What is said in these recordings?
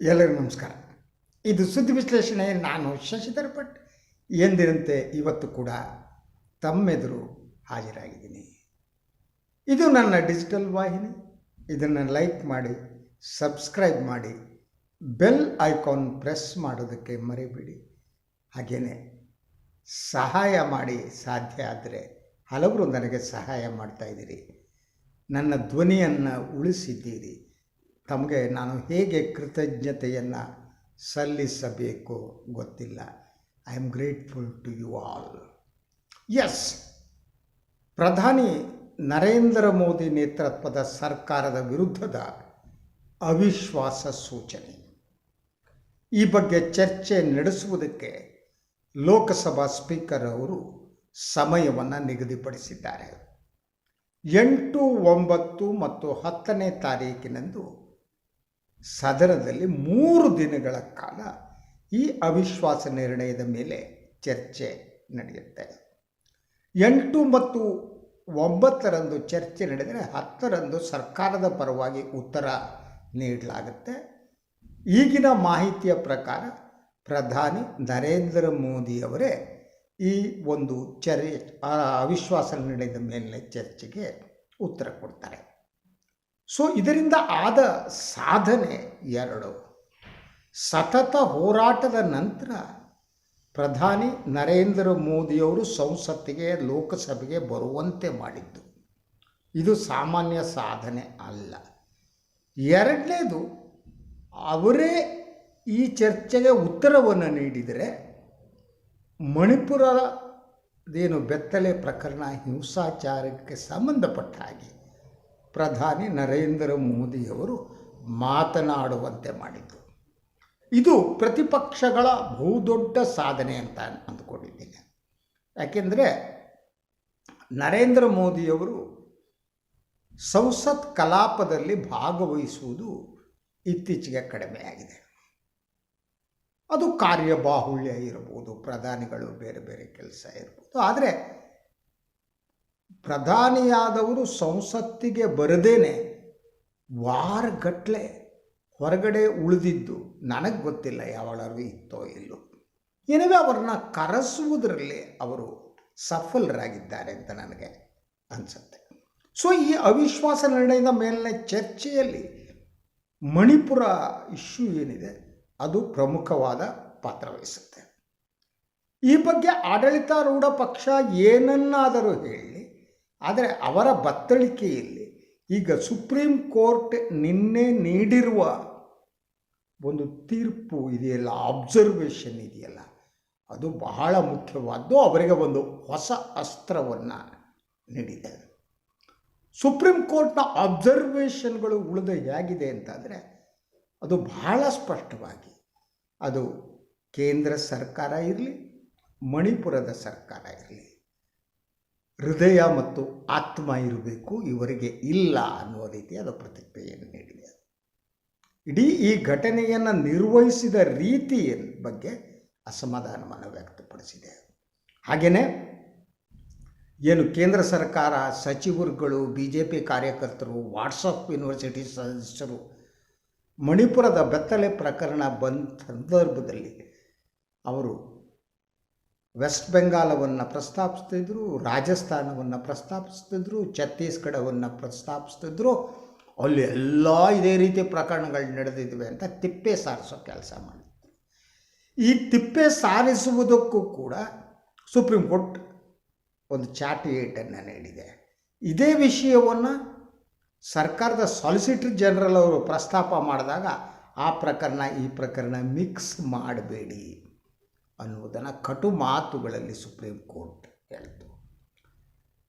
ಎಲ್ಲರಿಗೂ ನಮಸ್ಕಾರ. ಇದು ಸುದ್ದಿ ವಿಶ್ಲೇಷಣೆ. ನಾನು ಶಶಿಧರ್ ಭಟ್. ಎಂದಿನಂತೆ ಇವತ್ತು ಕೂಡ ತಮ್ಮೆದುರು ಹಾಜರಾಗಿದ್ದೀನಿ. ಇದು ನನ್ನ ಡಿಜಿಟಲ್ ವಾಹಿನಿ. ಇದನ್ನು ಲೈಕ್ ಮಾಡಿ, ಸಬ್ಸ್ಕ್ರೈಬ್ ಮಾಡಿ, ಬೆಲ್ ಐಕಾನ್ ಪ್ರೆಸ್ ಮಾಡೋದಕ್ಕೆ ಮರಿಬೇಡಿ. ಹಾಗೆಯೇ ಸಹಾಯ ಮಾಡಿ, ಸಾಧ್ಯ ಆದರೆ ಹಲವರು ನನಗೆ ಸಹಾಯ ಮಾಡ್ತಾಯಿದ್ದೀರಿ. ನನ್ನ ಧ್ವನಿಯನ್ನು ಉಳಿಸಿದ್ದೀರಿ. ತಮಗೆ ನಾನು ಹೇಗೆ ಕೃತಜ್ಞತೆಯನ್ನು ಸಲ್ಲಿಸಬೇಕು ಗೊತ್ತಿಲ್ಲ. I am grateful to you all. Yes, ಪ್ರಧಾನಿ ನರೇಂದ್ರ ಮೋದಿ ನೇತೃತ್ವದ ಸರ್ಕಾರದ ವಿರುದ್ಧದ ಅವಿಶ್ವಾಸ ಸೂಚನೆ. ಈ ಬಗ್ಗೆ ಚರ್ಚೆ ನಡೆಸುವುದಕ್ಕೆ ಲೋಕಸಭಾ ಸ್ಪೀಕರ್ ಅವರು ಸಮಯವನ್ನು ನಿಗದಿಪಡಿಸಿದ್ದಾರೆ. 8, 9 ಮತ್ತು 10ನೇ ತಾರೀಕಿನಂದು ಸದನದಲ್ಲಿ 3 ದಿನಗಳ ಕಾಲ ಈ ಅವಿಶ್ವಾಸ ನಿರ್ಣಯದ ಮೇಲೆ ಚರ್ಚೆ ನಡೆಯುತ್ತೆ. 8 ಮತ್ತು 9ರಂದು ಚರ್ಚೆ ನಡೆದರೆ 10ರಂದು ಸರ್ಕಾರದ ಪರವಾಗಿ ಉತ್ತರ ನೀಡಲಾಗುತ್ತೆ. ಈಗಿನ ಮಾಹಿತಿಯ ಪ್ರಕಾರ ಪ್ರಧಾನಿ ನರೇಂದ್ರ ಮೋದಿಯವರೇ ಈ ಒಂದು ಅವಿಶ್ವಾಸ ನಿರ್ಣಯದ ಮೇಲಿನ ಚರ್ಚೆಗೆ ಉತ್ತರ ಕೊಡ್ತಾರೆ. ಸೊ ಇದರಿಂದ ಆದ ಸಾಧನೆ 2. ಸತತ ಹೋರಾಟದ ನಂತರ ಪ್ರಧಾನಿ ನರೇಂದ್ರ ಮೋದಿಯವರು ಸಂಸತ್ತಿಗೆ, ಲೋಕಸಭೆಗೆ ಬರುವಂತೆ ಮಾಡಿದ್ದು ಇದು ಸಾಮಾನ್ಯ ಸಾಧನೆ ಅಲ್ಲ. 2ನೇದು, ಅವರೇ ಈ ಚರ್ಚೆಗೆ ಉತ್ತರವನ್ನು ನೀಡಿದರೆ ಮಣಿಪುರದೇನು ಬೆತ್ತಲೆ ಪ್ರಕರಣ, ಹಿಂಸಾಚಾರಕ್ಕೆ ಸಂಬಂಧಪಟ್ಟ ಹಾಗೆ ಪ್ರಧಾನಿ ನರೇಂದ್ರ ಮೋದಿಯವರು ಮಾತನಾಡುವಂತೆ ಮಾಡಿದ್ದು. ಇದು ಪ್ರತಿಪಕ್ಷಗಳ ಬಹುದೊಡ್ಡ ಸಾಧನೆ ಅಂತ ಅಂದ್ಕೊಂಡಿದ್ದೀನಿ. ಯಾಕೆಂದರೆ ನರೇಂದ್ರ ಮೋದಿಯವರು ಸಂಸತ್ ಕಲಾಪದಲ್ಲಿ ಭಾಗವಹಿಸುವುದು ಇತ್ತೀಚೆಗೆ ಕಡಿಮೆಯಾಗಿದೆ. ಅದು ಕಾರ್ಯಬಾಹುಳ್ಯ ಇರ್ಬೋದು, ಪ್ರಧಾನಿಗಳು ಬೇರೆ ಬೇರೆ ಕೆಲಸ ಇರ್ಬೋದು. ಆದರೆ ಪ್ರಧಾನಿಯಾದವರು ಸಂಸತ್ತಿಗೆ ಬರದೇನೆ ವಾರಗಟ್ಟಲೆ ಹೊರಗಡೆ ಉಳಿದಿದ್ದು ನನಗೆ ಗೊತ್ತಿಲ್ಲ, ಯಾವಾಗಲೂ ಇತ್ತೋ ಇಲ್ಲೋ. ಏನಿವೆ ಅವರನ್ನು ಕರೆಸುವುದರಲ್ಲಿ ಅವರು ಸಫಲರಾಗಿದ್ದಾರೆ ಅಂತ ನನಗೆ ಅನಿಸುತ್ತೆ. ಸೊ ಈ ಅವಿಶ್ವಾಸ ನಿರ್ಣಯದ ಮೇಲಿನ ಚರ್ಚೆಯಲ್ಲಿ ಮಣಿಪುರ ಇಶ್ಯೂ ಏನಿದೆ ಅದು ಪ್ರಮುಖವಾದ ಪಾತ್ರ ವಹಿಸುತ್ತೆ. ಈ ಬಗ್ಗೆ ಆಡಳಿತಾರೂಢ ಪಕ್ಷ ಏನನ್ನಾದರೂ ಹೇಳಿ, ಆದರೆ ಅವರ ಬತ್ತಳಿಕೆಯಲ್ಲಿ ಈಗ ಸುಪ್ರೀಂ ಕೋರ್ಟ್ ನಿನ್ನೆ ನೀಡಿರುವ ಒಂದು ತೀರ್ಪು ಇದೆಯಲ್ಲ, ಅಬ್ಸರ್ವೇಷನ್ ಇದೆಯಲ್ಲ, ಅದು ಬಹಳ ಮುಖ್ಯವಾದ್ದು. ಅವರಿಗೆ ಒಂದು ಹೊಸ ಅಸ್ತ್ರವನ್ನು ನೀಡಿದೆ. ಸುಪ್ರೀಂ ಕೋರ್ಟ್ನ ಅಬ್ಸರ್ವೇಷನ್ಗಳು ಉಳಿದ ಹೇಗಿದೆ ಅಂತಂದರೆ ಅದು ಬಹಳ ಸ್ಪಷ್ಟವಾಗಿ ಅದು ಕೇಂದ್ರ ಸರ್ಕಾರ ಇರಲಿ, ಮಣಿಪುರದ ಸರ್ಕಾರ ಇರಲಿ, ಹೃದಯ ಮತ್ತು ಆತ್ಮ ಇರಬೇಕು, ಇವರಿಗೆ ಇಲ್ಲ ಅನ್ನುವ ರೀತಿಯಾದ ಪ್ರತಿಕ್ರಿಯೆಯನ್ನು ನೀಡಿದೆ. ಇಡೀ ಈ ಘಟನೆಯನ್ನು ನಿರ್ವಹಿಸಿದ ರೀತಿಯ ಬಗ್ಗೆ ಅಸಮಾಧಾನವನ್ನು ವ್ಯಕ್ತಪಡಿಸಿದೆ. ಹಾಗೆಯೇ ಏನು ಕೇಂದ್ರ ಸರ್ಕಾರ, ಸಚಿವರುಗಳು, BJP ಕಾರ್ಯಕರ್ತರು, ವಾಟ್ಸಪ್ ಯೂನಿವರ್ಸಿಟಿ ಸದಸ್ಯರು ಮಣಿಪುರದ ಬೆತ್ತಲೆ ಪ್ರಕರಣ ಬಂದ ಸಂದರ್ಭದಲ್ಲಿ ಅವರು ವೆಸ್ಟ್ ಬೆಂಗಾಲವನ್ನು ಪ್ರಸ್ತಾಪಿಸ್ತಿದ್ರು, ರಾಜಸ್ಥಾನವನ್ನು ಪ್ರಸ್ತಾಪಿಸ್ತಿದ್ರು, ಛತ್ತೀಸ್ಗಢವನ್ನು ಪ್ರಸ್ತಾಪಿಸ್ತಿದ್ರು. ಅಲ್ಲಿ ಎಲ್ಲ ಇದೇ ರೀತಿ ಪ್ರಕರಣಗಳು ನಡೆದಿವೆ ಅಂತ ತಿಪ್ಪೆ ಸಾರಿಸೋ ಕೆಲಸ ಮಾಡಿದ್ರು. ಈ ತಿಪ್ಪೆ ಸಾರಿಸುವುದಕ್ಕೂ ಕೂಡ ಸುಪ್ರೀಂ ಕೋರ್ಟ್ ಒಂದು ಚಾರ್ಟಿಯನ್ನು ನೀಡಿದೆ. ಇದೇ ವಿಷಯವನ್ನು ಸರ್ಕಾರದ ಸಾಲಿಸಿಟರ್ ಜನರಲ್ ಅವರು ಪ್ರಸ್ತಾಪ ಮಾಡಿದಾಗ ಆ ಪ್ರಕರಣ ಈ ಪ್ರಕರಣ ಮಿಕ್ಸ್ ಮಾಡಬೇಡಿ ಅನ್ನುವುದನ್ನು ಕಟು ಮಾತುಗಳಲ್ಲಿ ಸುಪ್ರೀಂ ಕೋರ್ಟ್ ಹೇಳಿತು.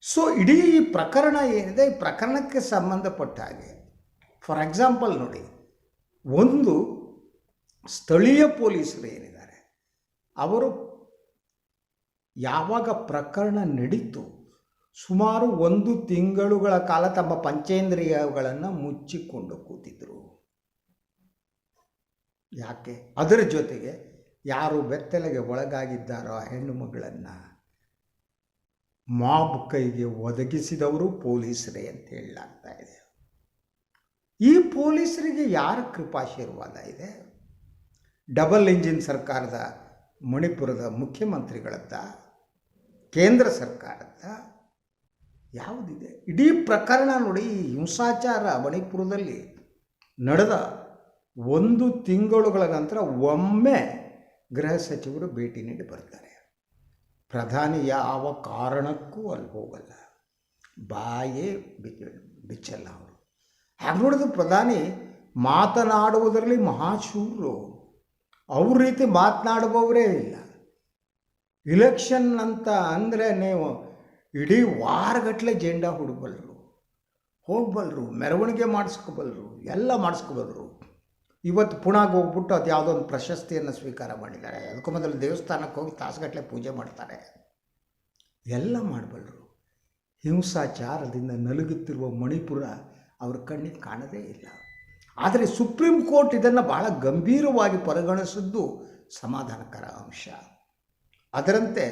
ಸೊ ಇಡೀ ಈ ಪ್ರಕರಣ ಏನಿದೆ, ಈ ಪ್ರಕರಣಕ್ಕೆ ಸಂಬಂಧಪಟ್ಟ ಹಾಗೆ ಫಾರ್ ಎಕ್ಸಾಂಪಲ್ ನೋಡಿ, ಒಂದು ಸ್ಥಳೀಯ ಪೊಲೀಸರು ಏನಿದ್ದಾರೆ ಅವರು ಯಾವಾಗ ಪ್ರಕರಣ ನಡೀತು ಸುಮಾರು 1 ತಿಂಗಳುಗಳ ಕಾಲ ತಮ್ಮ ಪಂಚೇಂದ್ರಿಯಗಳನ್ನು ಮುಚ್ಚಿಕೊಂಡು ಕೂತಿದ್ದರು. ಯಾಕೆ? ಅದರ ಜೊತೆಗೆ ಯಾರು ಬೆತ್ತಲೆಗೆ ಒಳಗಾಗಿದ್ದಾರೋ ಆ ಹೆಣ್ಣು ಮಗಳನ್ನು ಮಾಬ್ ಕೈಗೆ ಒದಗಿಸಿದವರು ಪೊಲೀಸರೇ ಅಂತ ಹೇಳಲಾಗ್ತಾ ಇದೆ. ಈ ಪೊಲೀಸರಿಗೆ ಯಾರ ಕೃಪಾಶೀರ್ವಾದ ಇದೆ? ಡಬಲ್ ಇಂಜಿನ್ ಸರ್ಕಾರದ ಮಣಿಪುರದ ಮುಖ್ಯಮಂತ್ರಿಗಳತ್ತ, ಕೇಂದ್ರ ಸರ್ಕಾರತ್ತ ಯಾವುದಿದೆ? ಇಡೀ ಪ್ರಕರಣ ನೋಡಿ, ಹಿಂಸಾಚಾರ ಮಣಿಪುರದಲ್ಲಿ ನಡೆದ 1 ತಿಂಗಳುಗಳ ನಂತರ ಒಮ್ಮೆ ಗೃಹ ಸಚಿವರು ಭೇಟಿ ನೀಡಿ ಬರ್ತಾರೆ. ಪ್ರಧಾನಿ ಯಾವ ಕಾರಣಕ್ಕೂ ಅಲ್ಲಿ ಹೋಗಲ್ಲ, ಬಾಯೇ ಬಿಚ್ಚಲ್ಲ ಅವರು. ಹಾಗೆ ನೋಡಿದ್ರೆ ಪ್ರಧಾನಿ ಮಾತನಾಡುವುದರಲ್ಲಿ ಮಹಾಶೂರರು. ಅವ್ರ ರೀತಿ ಮಾತನಾಡುವವರೇ ಇಲ್ಲ. ಇಲೆಕ್ಷನ್ ಅಂತ ಅಂದರೆ ನೀವು ಇಡೀ ವಾರಗಟ್ಟಲೆ ಜೆಂಡಾ ಹುಡುಗಬಲ್ಲರು, ಹೋಗಬಲ್ಲರು, ಮೆರವಣಿಗೆ ಮಾಡಿಸ್ಕೊಬಲ್ಲರು, ಎಲ್ಲ ಮಾಡಿಸ್ಕೊಬಲ್ಲರು. ಇವತ್ತು ಪುಣೆಗೆ ಹೋಗ್ಬಿಟ್ಟು ಅದು ಯಾವುದೋ ಒಂದು ಪ್ರಶಸ್ತಿಯನ್ನು ಸ್ವೀಕಾರ ಮಾಡಿದ್ದಾರೆ. ಅದಕ್ಕೂ ಮೊದಲು ದೇವಸ್ಥಾನಕ್ಕೆ ಹೋಗಿ ತಾಸುಗಟ್ಟಲೆ ಪೂಜೆ ಮಾಡ್ತಾರೆ, ಎಲ್ಲ ಮಾಡಬಲ್ಲರು. ಹಿಂಸಾಚಾರದಿಂದ ನಲುಗುತ್ತಿರುವ ಮಣಿಪುರ ಅವ್ರ ಕಣ್ಣಿಗೆ ಕಾಣದೇ ಇಲ್ಲ. ಆದರೆ ಸುಪ್ರೀಂ ಕೋರ್ಟ್ ಇದನ್ನು ಬಹಳ ಗಂಭೀರವಾಗಿ ಪರಿಗಣಿಸಿದ್ದು ಸಮಾಧಾನಕರ ಅಂಶ. ಅದರಂತೆ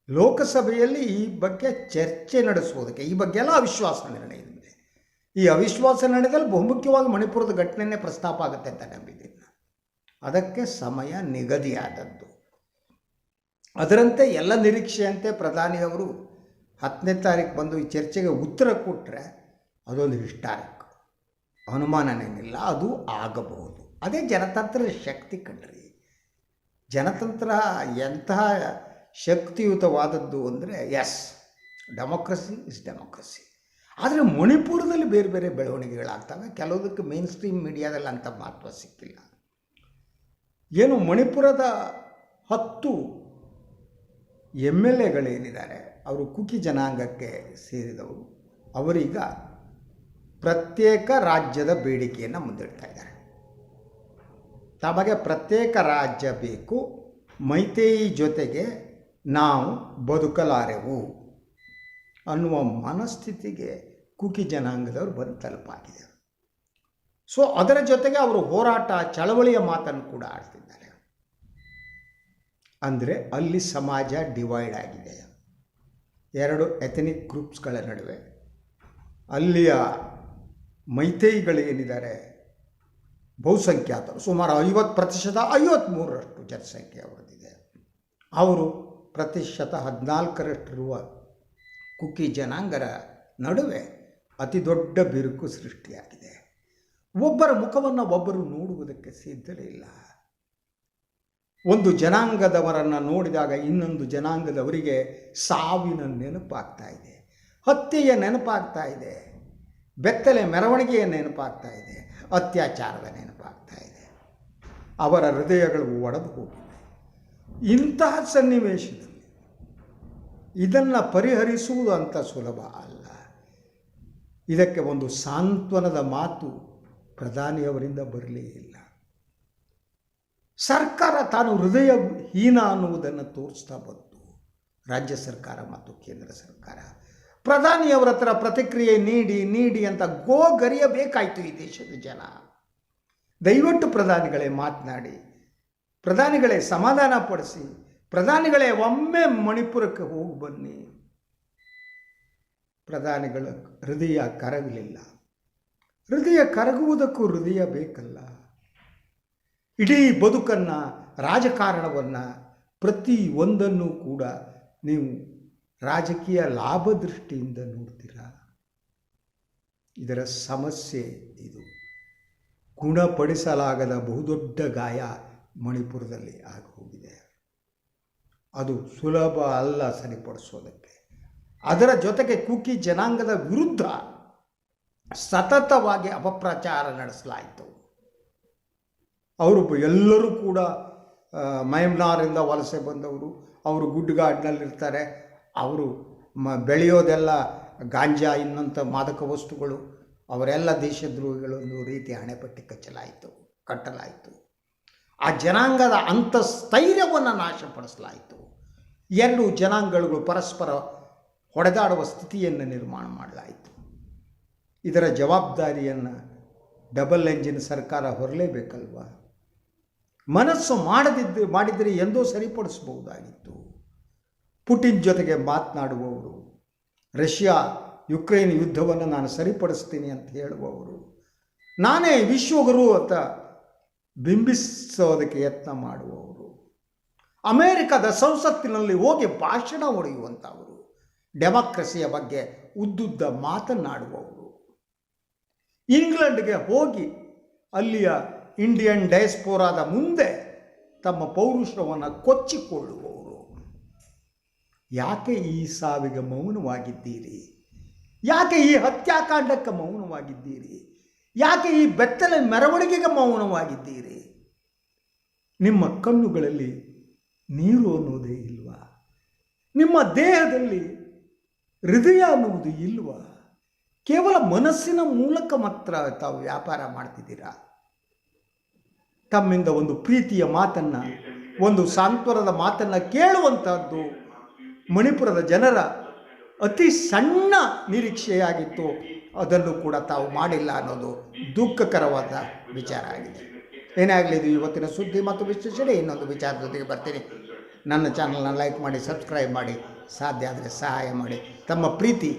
ಲೋಕಸಭೆಯಲ್ಲಿ ಈ ಬಗ್ಗೆ ಚರ್ಚೆ ನಡೆಸುವುದಕ್ಕೆ, ಈ ಬಗ್ಗೆ ಎಲ್ಲ ಅವಿಶ್ವಾಸ ನಿರ್ಣಯ ಇದೆ. ಈ ಅವಿಶ್ವಾಸ ನಿರ್ಣಯದಲ್ಲಿ ಬಹುಮುಖ್ಯವಾಗಿ ಮಣಿಪುರದ ಘಟನೆಯೇ ಪ್ರಸ್ತಾಪ ಆಗುತ್ತೆ ಅಂತ ನಂಬಿದ್ದೀನಿ. ಅದಕ್ಕೆ ಸಮಯ ನಿಗದಿಯಾದದ್ದು. ಅದರಂತೆ ಎಲ್ಲ ನಿರೀಕ್ಷೆಯಂತೆ ಪ್ರಧಾನಿಯವರು 10ನೇ ತಾರೀಕು ಬಂದು ಈ ಚರ್ಚೆಗೆ ಉತ್ತರ ಕೊಟ್ಟರೆ ಅದೊಂದು ಹಿಸ್ಟಾರಿಕ್, ಅನುಮಾನನೇನಿಲ್ಲ, ಅದು ಆಗಬಹುದು. ಅದೇ ಜನತಂತ್ರದ ಶಕ್ತಿ ಕಣ್ರಿ. ಜನತಂತ್ರ ಎಂತಹ ಶಕ್ತಿಯುತವಾದದ್ದು ಅಂದರೆ, ಎಸ್, ಡೆಮೋಕ್ರಸಿ ಇಸ್ ಡೆಮೋಕ್ರಸಿ. ಆದರೆ ಮಣಿಪುರದಲ್ಲಿ ಬೇರೆ ಬೇರೆ ಬೆಳವಣಿಗೆಗಳಾಗ್ತವೆ. ಕೆಲವುದಕ್ಕೆ ಮೇನ್ ಸ್ಟ್ರೀಮ್ ಮೀಡಿಯಾದಲ್ಲಿ ಅಂಥ ಮಹತ್ವ ಸಿಕ್ಕಿಲ್ಲ. ಏನು ಮಣಿಪುರದ 10 MLAಗಳೇನಿದ್ದಾರೆ ಅವರು ಕುಕಿ ಜನಾಂಗಕ್ಕೆ ಸೇರಿದವರು. ಅವರೀಗ ಪ್ರತ್ಯೇಕ ರಾಜ್ಯದ ಬೇಡಿಕೆಯನ್ನು ಮುಂದಿಡ್ತಾ ಇದ್ದಾರೆ. ತಮಗೆ ಪ್ರತ್ಯೇಕ ರಾಜ್ಯ ಬೇಕು, ಮೈತೇಯಿ ಜೊತೆಗೆ ನಾವು ಬದುಕಲಾರೆವು ಅನ್ನುವ ಮನಸ್ಥಿತಿಗೆ ಕುಕಿ ಜನಾಂಗದವರು ಬಂದು ತಲುಪಾಗಿದೆ. ಸೊ ಅದರ ಜೊತೆಗೆ ಅವರು ಹೋರಾಟ, ಚಳವಳಿಯ ಮಾತನ್ನು ಕೂಡ ಆಡ್ತಿದ್ದಾರೆ. ಅಂದರೆ ಅಲ್ಲಿ ಸಮಾಜ ಡಿವೈಡ್ ಆಗಿದೆ 2 ಎಥನಿಕ್ ಗ್ರೂಪ್ಸ್ಗಳ ನಡುವೆ. ಅಲ್ಲಿಯ ಮೈತೇಯಿಗಳೇನಿದ್ದಾರೆ ಬಹುಸಂಖ್ಯಾತರು, ಸುಮಾರು 50%, 53% ಜನಸಂಖ್ಯೆ ಅವರದಿದೆ. ಅವರು ಪ್ರತಿಶತ 14%ಇರುವ ಕುಕಿ ಜನಾಂಗರ ನಡುವೆ ಅತಿ ದೊಡ್ಡ ಬಿರುಕು ಸೃಷ್ಟಿಯಾಗಿದೆ. ಒಬ್ಬರ ಮುಖವನ್ನು ಒಬ್ಬರು ನೋಡುವುದಕ್ಕೆ ಸಿದ್ಧರಿಲ್ಲ. ಒಂದು ಜನಾಂಗದವರನ್ನು ನೋಡಿದಾಗ ಇನ್ನೊಂದು ಜನಾಂಗದವರಿಗೆ ಸಾವಿನ ನೆನಪಾಗ್ತಾ ಇದೆ, ಹತ್ಯೆಯ ನೆನಪಾಗ್ತಾ ಇದೆ, ಬೆತ್ತಲೆ ಮೆರವಣಿಗೆಯ ನೆನಪಾಗ್ತಾ ಇದೆ, ಅತ್ಯಾಚಾರದ ನೆನಪಾಗ್ತಾ ಇದೆ. ಅವರ ಹೃದಯಗಳು ಒಡೆದು ಹೋಗಿವೆ. ಇಂತಹ ಸನ್ನಿವೇಶದಲ್ಲಿ ಇದನ್ನು ಪರಿಹರಿಸುವುದು ಅಂತ ಸುಲಭ ಅಲ್ಲ. ಇದಕ್ಕೆ ಒಂದು ಸಾಂತ್ವನದ ಮಾತು ಪ್ರಧಾನಿಯವರಿಂದ ಬರಲೇ ಇಲ್ಲ. ಸರ್ಕಾರ ತಾನು ಹೃದಯಹೀನ ಅನ್ನುವುದನ್ನು ತೋರಿಸ್ತಾ ಬಂತು, ರಾಜ್ಯ ಸರ್ಕಾರ ಮತ್ತು ಕೇಂದ್ರ ಸರ್ಕಾರ. ಪ್ರಧಾನಿಯವರ ಹತ್ರ ಪ್ರತಿಕ್ರಿಯೆ ನೀಡಿ ಅಂತ ಗೋಗರಿಯಬೇಕಾಯಿತು ಈ ದೇಶದ ಜನ. ದಯವಿಟ್ಟು ಪ್ರಧಾನಿಗಳೇ ಮಾತನಾಡಿ, ಪ್ರಧಾನಿಗಳೇ ಸಮಾಧಾನ ಪಡಿಸಿ, ಪ್ರಧಾನಿಗಳೇ ಒಮ್ಮೆ ಮಣಿಪುರಕ್ಕೆ ಹೋಗಿ ಬನ್ನಿ. ಪ್ರಧಾನಿಗಳ ಹೃದಯ ಕರಗಲಿಲ್ಲ. ಹೃದಯ ಕರಗುವುದಕ್ಕೂ ಹೃದಯ ಬೇಕಲ್ಲ. ಇಡೀ ಬದುಕನ್ನು, ರಾಜಕಾರಣವನ್ನು, ಪ್ರತಿಯೊಂದನ್ನು ಕೂಡ ನೀವು ರಾಜಕೀಯ ಲಾಭ ದೃಷ್ಟಿಯಿಂದ ನೋಡ್ತೀರಾ. ಇದರ ಸಮಸ್ಯೆ ಇದು. ಗುಣಪಡಿಸಲಾಗದ ಬಹುದೊಡ್ಡ ಗಾಯ ಮಣಿಪುರದಲ್ಲಿ ಆಗಿ ಹೋಗಿದೆ. ಅದು ಸುಲಭ ಅಲ್ಲ ಸರಿಪಡಿಸೋದಕ್ಕೆ. ಅದರ ಜೊತೆಗೆ ಕುಕಿ ಜನಾಂಗದ ವಿರುದ್ಧ ಸತತವಾಗಿ ಅಪಪ್ರಚಾರ ನಡೆಸಲಾಯಿತು. ಅವರು ಎಲ್ಲರೂ ಕೂಡ ಮಯಮ್ನಾರಿಂದ ವಲಸೆ ಬಂದವರು, ಅವರು ಗುಡ್ಡಗಾಡಿನಲ್ಲಿರ್ತಾರೆ, ಅವರು ಬೆಳೆಯೋದೆಲ್ಲ ಗಾಂಜಾ ಇನ್ನಂಥ ಮಾದಕ ವಸ್ತುಗಳು, ಅವರೆಲ್ಲ ದೇಶದ್ರೋಹಿಗಳೊಂದು ರೀತಿ ಹಣೆಪಟ್ಟಿ ಕಟ್ಟಲಾಯಿತು. ಆ ಜನಾಂಗದ ಅಂತಸ್ಥೈರ್ಯವನ್ನು ನಾಶಪಡಿಸಲಾಯಿತು. 2 ಜನಾಂಗಗಳು ಪರಸ್ಪರ ಹೊಡೆದಾಡುವ ಸ್ಥಿತಿಯನ್ನು ನಿರ್ಮಾಣ ಮಾಡಲಾಯಿತು. ಇದರ ಜವಾಬ್ದಾರಿಯನ್ನು ಡಬಲ್ ಎಂಜಿನ್ ಸರ್ಕಾರ ಹೊರಲೇಬೇಕಲ್ವ. ಮನಸ್ಸು ಮಾಡಿದರೆ ಎಂದೋ ಸರಿಪಡಿಸಬಹುದಾಗಿತ್ತು. ಪುಟಿನ್ ಜೊತೆಗೆ ಮಾತನಾಡುವವರು, ರಷ್ಯಾ ಯುಕ್ರೇನ್ ಯುದ್ಧವನ್ನು ನಾನು ಸರಿಪಡಿಸ್ತೀನಿ ಅಂತ ಹೇಳುವವರು, ನಾನೇ ವಿಶ್ವಗುರು ಅಂತ ಬಿಂಬಿಸೋದಕ್ಕೆ ಯತ್ನ ಮಾಡುವವರು, ಅಮೇರಿಕದ ಸಂಸತ್ತಿನಲ್ಲಿ ಹೋಗಿ ಭಾಷಣ ಹೊಡೆಯುವಂಥವರು, ಡೆಮಾಕ್ರಸಿಯ ಬಗ್ಗೆ ಉದ್ದುದ್ದ ಮಾತನಾಡುವವರು, ಇಂಗ್ಲೆಂಡ್ಗೆ ಹೋಗಿ ಅಲ್ಲಿಯ ಇಂಡಿಯನ್ ಡಯಾಸ್ಪೋರಾದ ಮುಂದೆ ತಮ್ಮ ಪೌರುಷವನ್ನು ಕೊಚ್ಚಿಕೊಳ್ಳುವವರು. ಯಾಕೆ ಈ ಸಾವಿಗೆ ಮೌನವಾಗಿದ್ದೀರಿ? ಯಾಕೆ ಈ ಹತ್ಯಾಕಾಂಡಕ್ಕೆ ಮೌನವಾಗಿದ್ದೀರಿ? ಯಾಕೆ ಈ ಬೆತ್ತಲೆ ಮೆರವಣಿಗೆಗೆ ಮೌನವಾಗಿದ್ದೀರಿ? ನಿಮ್ಮ ಕಣ್ಣುಗಳಲ್ಲಿ ನೀರು ಅನ್ನುವುದೇ ಇಲ್ವಾ? ನಿಮ್ಮ ದೇಹದಲ್ಲಿ ಹೃದಯ ಅನ್ನುವುದು ಇಲ್ವಾ? ಕೇವಲ ಮನಸ್ಸಿನ ಮೂಲಕ ಮಾತ್ರ ತಾವು ವ್ಯಾಪಾರ ಮಾಡ್ತಿದ್ದೀರಾ. ತಮ್ಮಿಂದ ಒಂದು ಪ್ರೀತಿಯ ಮಾತನ್ನು, ಒಂದು ಸಾಂತ್ವನದ ಮಾತನ್ನು ಕೇಳುವಂಥದ್ದು ಮಣಿಪುರದ ಜನರ ಅತಿ ಸಣ್ಣ ನಿರೀಕ್ಷೆಯಾಗಿತ್ತು. ಅದನ್ನು ಕೂಡ ತಾವು ಮಾಡಿಲ್ಲ ಅನ್ನೋದು ದುಃಖಕರವಾದ ವಿಚಾರ ಆಗಿದೆ. ಏನೇ ಆಗಲಿ, ಇದು ಇವತ್ತಿನ ಸುದ್ದಿ ಮತ್ತು ವಿಶ್ಲೇಷಣೆ. ಇನ್ನೊಂದು ವಿಚಾರದೊಂದಿಗೆ ಬರ್ತೀನಿ. ನನ್ನ ಚಾನಲ್ನ ಲೈಕ್ ಮಾಡಿ, ಸಬ್ಸ್ಕ್ರೈಬ್ ಮಾಡಿ, ಸಾಧ್ಯ ಆದರೆ ಸಹಾಯ ಮಾಡಿ. ತಮ್ಮ ಪ್ರೀತಿ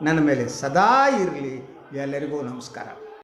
ನನ್ನ ಮೇಲೆ ಸದಾ ಇರಲಿ. ಎಲ್ಲರಿಗೂ ನಮಸ್ಕಾರ.